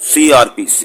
CRPC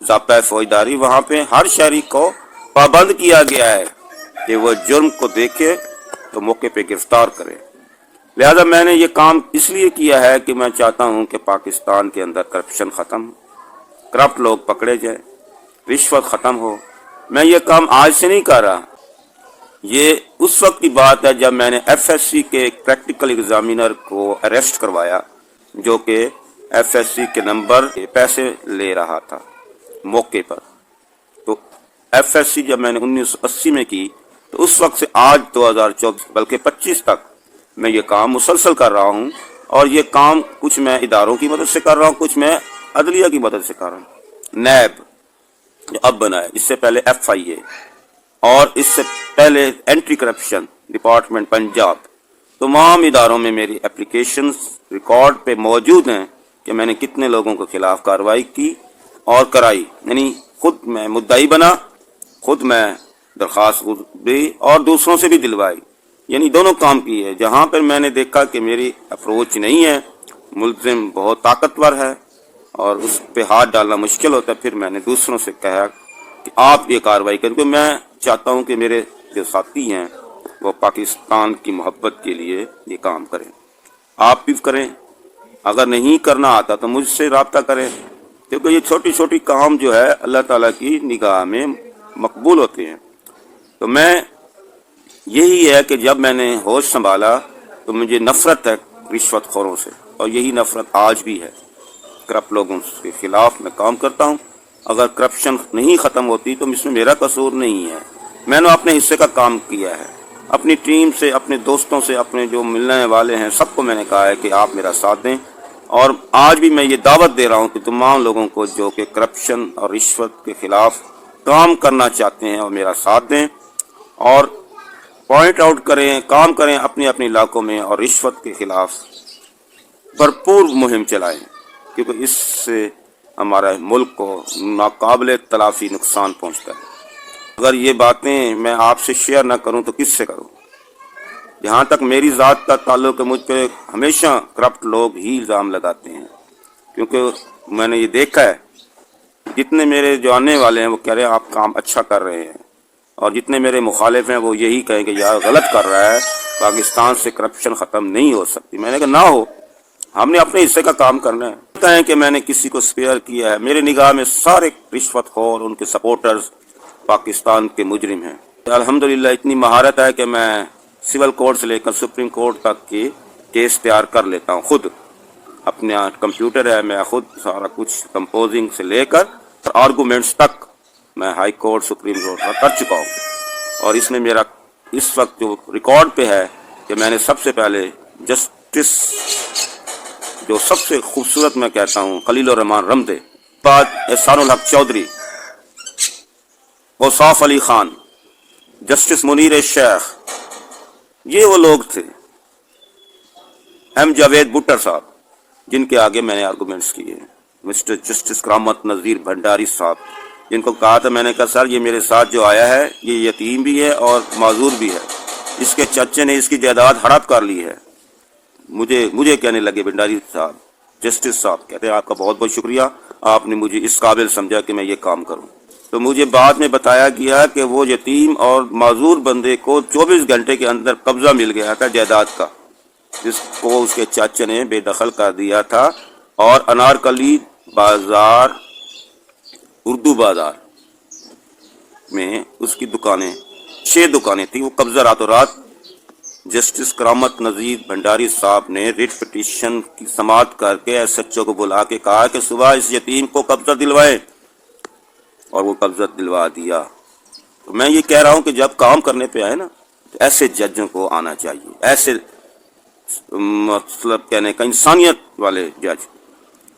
ضابطۂ فوجداری، وہاں پہ ہر شہری کو پابند کیا گیا ہے کہ وہ جرم کو دیکھے تو موقع پہ گرفتار کرے۔ لہذا میں نے یہ کام اس لیے کیا ہے کہ میں چاہتا ہوں کہ پاکستان کے اندر کرپشن ختم ہو، کرپٹ لوگ پکڑے جائیں، رشوت ختم ہو۔ میں یہ کام آج سے نہیں کر رہا، یہ اس وقت کی بات ہے جب میں نے ایف ایس سی کے ایک پریکٹیکل ایگزامینر کو اریسٹ کروایا، جو کہ ایف ایس سی کے نمبر پیسے لے رہا تھا موقع پر۔ تو ایف ایس سی جب میں نے 1980 میں کی تو اس وقت سے آج 2024 بلکہ 25 تک میں یہ کام مسلسل کر رہا ہوں، اور یہ کام کچھ میں اداروں کی مدد سے کر رہا ہوں، کچھ میں عدلیہ کی مدد سے کر رہا ہوں۔ نیب جو اب بنا ہے، اس سے پہلے ایف آئی اے، اور اس سے پہلے اینٹی کرپشن ڈپارٹمنٹ پنجاب، تمام اداروں میں میری اپلیکیشنز ریکارڈ پہ موجود ہیں کہ میں نے کتنے لوگوں کے خلاف کارروائی کی اور کرائی، یعنی خود میں مدعی بنا، خود میں درخواست دی اور دوسروں سے بھی دلوائی، یعنی دونوں کام کی ہے۔ جہاں پر میں نے دیکھا کہ میری اپروچ نہیں ہے، ملزم بہت طاقتور ہے اور اس پہ ہاتھ ڈالنا مشکل ہوتا ہے، پھر میں نے دوسروں سے کہا کہ آپ یہ کارروائی کریں، کیونکہ میں چاہتا ہوں کہ میرے جو ساتھی ہیں وہ پاکستان کی محبت کے لیے یہ کام کریں۔ آپ بھی کریں، اگر نہیں کرنا آتا تو مجھ سے رابطہ کریں، کیونکہ یہ چھوٹی چھوٹی کام جو ہے اللہ تعالیٰ کی نگاہ میں مقبول ہوتے ہیں۔ تو میں یہی ہے کہ جب میں نے ہوش سنبھالا تو مجھے نفرت ہے رشوت خوروں سے، اور یہی نفرت آج بھی ہے۔ کرپٹ لوگوں کے خلاف میں کام کرتا ہوں۔ اگر کرپشن نہیں ختم ہوتی تو اس میں میرا قصور نہیں ہے، میں نے اپنے حصے کا کام کیا ہے۔ اپنی ٹیم سے، اپنے دوستوں سے، اپنے جو ملنے والے ہیں سب کو میں نے کہا ہے کہ آپ میرا ساتھ دیں، اور آج بھی میں یہ دعوت دے رہا ہوں کہ تمام لوگوں کو جو کہ کرپشن اور رشوت کے خلاف کام کرنا چاہتے ہیں اور میرا ساتھ دیں، اور پوائنٹ آؤٹ کریں، کام کریں اپنے اپنے علاقوں میں، اور رشوت کے خلاف بھرپور مہم چلائیں، کیونکہ اس سے ہمارے ملک کو ناقابل تلافی نقصان پہنچتا ہے۔ اگر یہ باتیں میں آپ سے شیئر نہ کروں تو کس سے کروں؟ جہاں تک میری ذات کا تعلق ہے، مجھ پہ ہمیشہ کرپٹ لوگ ہی الزام لگاتے ہیں، کیونکہ میں نے یہ دیکھا ہے جتنے میرے جو آنے والے ہیں وہ کہہ رہے ہیں آپ کام اچھا کر رہے ہیں، اور جتنے میرے مخالف ہیں وہ یہی کہیں کہ یار غلط کر رہا ہے، پاکستان سے کرپشن ختم نہیں ہو سکتی۔ میں نے کہا نہ ہو، ہم نے اپنے حصے کا کام کرنا ہے۔ کہیں کہ میں نے کسی کو اسپیئر کیا ہے، میرے نگاہ میں سارے رشوت خور، ان کے سپورٹرز پاکستان کے مجرم ہیں۔ الحمدللہ اتنی مہارت ہے کہ میں سول کورٹ سے لے کر سپریم کورٹ تک کی کیس تیار کر لیتا ہوں خود، اپنے کمپیوٹر ہے، میں خود سارا کچھ کمپوزنگ سے لے کر آرگومنٹس تک میں ہائی کورٹ، سپریم کورٹ کا کر چکا ہوں۔ اور اس میں میرا اس وقت جو ریکارڈ پہ ہے کہ میں نے سب سے پہلے جسٹس، جو سب سے خوبصورت میں کہتا ہوں خلیل الرحمان رمدے، بعد احسان الحق چودھری، اوصاف علی خان، جسٹس منیر شیخ، یہ وہ لوگ تھے، ایم جاوید بٹر صاحب، جن کے آگے میں نے آرگومنٹس کیے ہیں، مسٹر جسٹس کرامت نذیر بھنڈاری صاحب، جن کو کہا تھا، میں نے کہا سر یہ میرے ساتھ جو آیا ہے یہ یتیم بھی ہے اور معذور بھی ہے، اس کے چچے نے اس کی جائیداد ہڑپ کر لی ہے۔ مجھے کہنے لگے بھنڈاری صاحب، جسٹس صاحب کہتے ہیں آپ کا بہت بہت شکریہ، آپ نے مجھے اس قابل سمجھا کہ میں یہ کام کروں۔ تو مجھے بعد میں بتایا گیا کہ وہ یتیم اور معذور بندے کو 24 گھنٹے کے اندر قبضہ مل گیا تھا جائیداد کا، جس کو اس کے چاچے نے بے دخل کر دیا تھا، اور انارکلی بازار، اردو بازار میں اس کی دکانیں 6 دکانیں تھیں، وہ قبضہ راتوں رات جسٹس کرامت نذیر بھنڈاری صاحب نے ریٹ پٹیشن کی سماعت کر کے ایس ایچ او کو بلا کے کہا کہ صبح اس یتیم کو قبضہ دلوائیں، اور وہ قبضہ دلوا دیا۔ تو میں یہ کہہ رہا ہوں کہ جب کام کرنے پہ آئے نا تو ایسے ججوں کو آنا چاہیے، ایسے مطلب کہنے کا انسانیت والے جج۔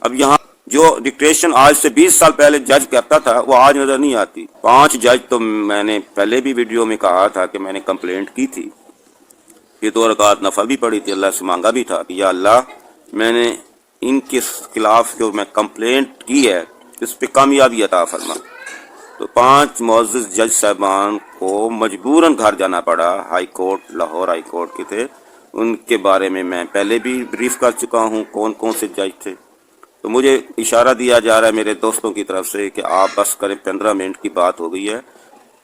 اب یہاں جو ڈکٹیشن آج سے 20 سال پہلے جج کرتا تھا وہ آج نظر نہیں آتی۔ 5 جج تو میں نے پہلے بھی ویڈیو میں کہا تھا کہ میں نے کمپلینٹ کی تھی، یہ 2 رکعت نفل بھی پڑھی تھی، اللہ سے مانگا بھی تھا کہ یا اللہ میں نے ان کے خلاف جو میں کمپلینٹ کی ہے اس پہ کامیابی عطا فرما۔ تو 5 معزز جج صاحبان کو مجبوراً گھر جانا پڑا، high court, Lahore High court کے تھے، ان کے بارے میں پہلے بھی بریف کر چکا ہوں کون کون سے جج تھے۔ تو مجھے اشارہ دیا جا رہا ہے میرے دوستوں کی طرف سے کہ آپ بس کریں، 15 منٹ کی بات ہو گئی ہے.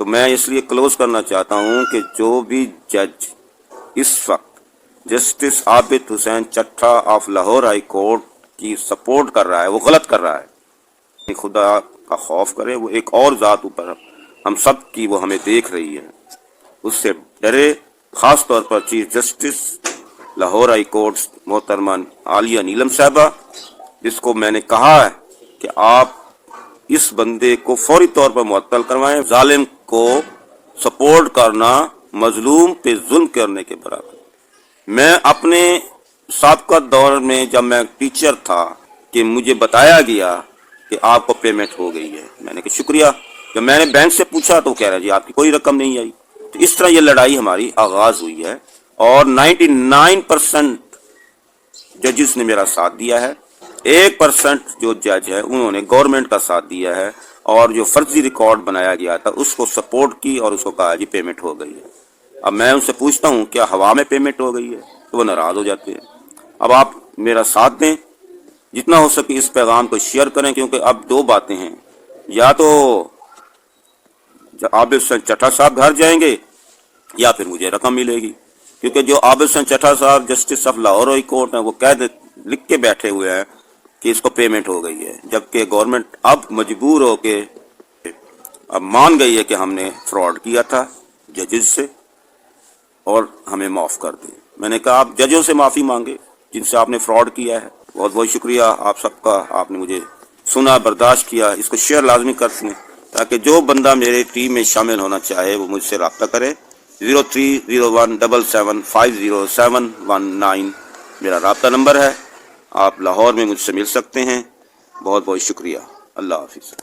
تو میں اس لیے کلوز کرنا چاہتا ہوں کہ جو بھی جج اس وقت Justice Abid Hussain Chattha of Lahore High Court کی سپورٹ کر رہا ہے وہ غلط کر رہا ہے. خدا کا خوف کرے، وہ ایک اور ذات اوپر ہم سب کی وہ ہمیں دیکھ رہی ہے، اس سے ڈرے. خاص طور پر Chief Justice Lahore High Court محترمہ عالیہ نیلم صاحبہ، جس کو میں نے کہا ہے کہ آپ اس بندے کو فوری طور پر معطل کروائیں. ظالم کو سپورٹ کرنا مظلوم پہ ظلم کرنے کے برابر. میں اپنے سابقہ دور میں جب میں ٹیچر تھا کہ مجھے بتایا گیا کہ آپ کو پیمنٹ ہو گئی ہے، میں نے کہا شکریہ. جب میں نے بینک سے پوچھا تو کہہ رہا جی آپ کی کوئی رقم نہیں آئی. تو اس طرح یہ لڑائی ہماری آغاز ہوئی ہے اور 99% ججز نے میرا ساتھ دیا ہے. 1% جو جج ہے انہوں نے گورنمنٹ کا ساتھ دیا ہے اور جو فرضی ریکارڈ بنایا گیا تھا اس کو سپورٹ کی اور اس کو کہا جی پیمنٹ ہو گئی ہے. اب میں ان سے پوچھتا ہوں کیا ہوا میں پیمنٹ ہو گئی ہے، تو وہ ناراض ہو جاتے ہیں. اب آپ میرا ساتھ دیں، جتنا ہو سکے اس پیغام کو شیئر کریں، کیونکہ اب دو باتیں ہیں، یا تو عابد حسین چٹھا صاحب گھر جائیں گے یا پھر مجھے رقم ملے گی. کیونکہ جو عابد حسین چٹھا صاحب justice of Lahore High court ہیں وہ لکھ کے بیٹھے ہوئے ہیں کہ اس کو پیمنٹ ہو گئی ہے، جبکہ گورنمنٹ اب مجبور ہو کے اب مان گئی ہے کہ ہم نے فراڈ کیا تھا ججز سے اور ہمیں معاف کر دیں. میں نے کہا آپ ججوں سے معافی مانگے جن سے آپ نے فراڈ کیا ہے. بہت بہت شکریہ آپ سب کا، آپ نے مجھے سنا، برداشت کیا. اس کو شیئر لازمی کرتے ہیں تاکہ جو بندہ میرے ٹیم میں شامل ہونا چاہے وہ مجھ سے رابطہ کرے. 0301775019 میرا رابطہ نمبر ہے. آپ لاہور میں مجھ سے مل سکتے ہیں. بہت بہت شکریہ. اللہ حافظ.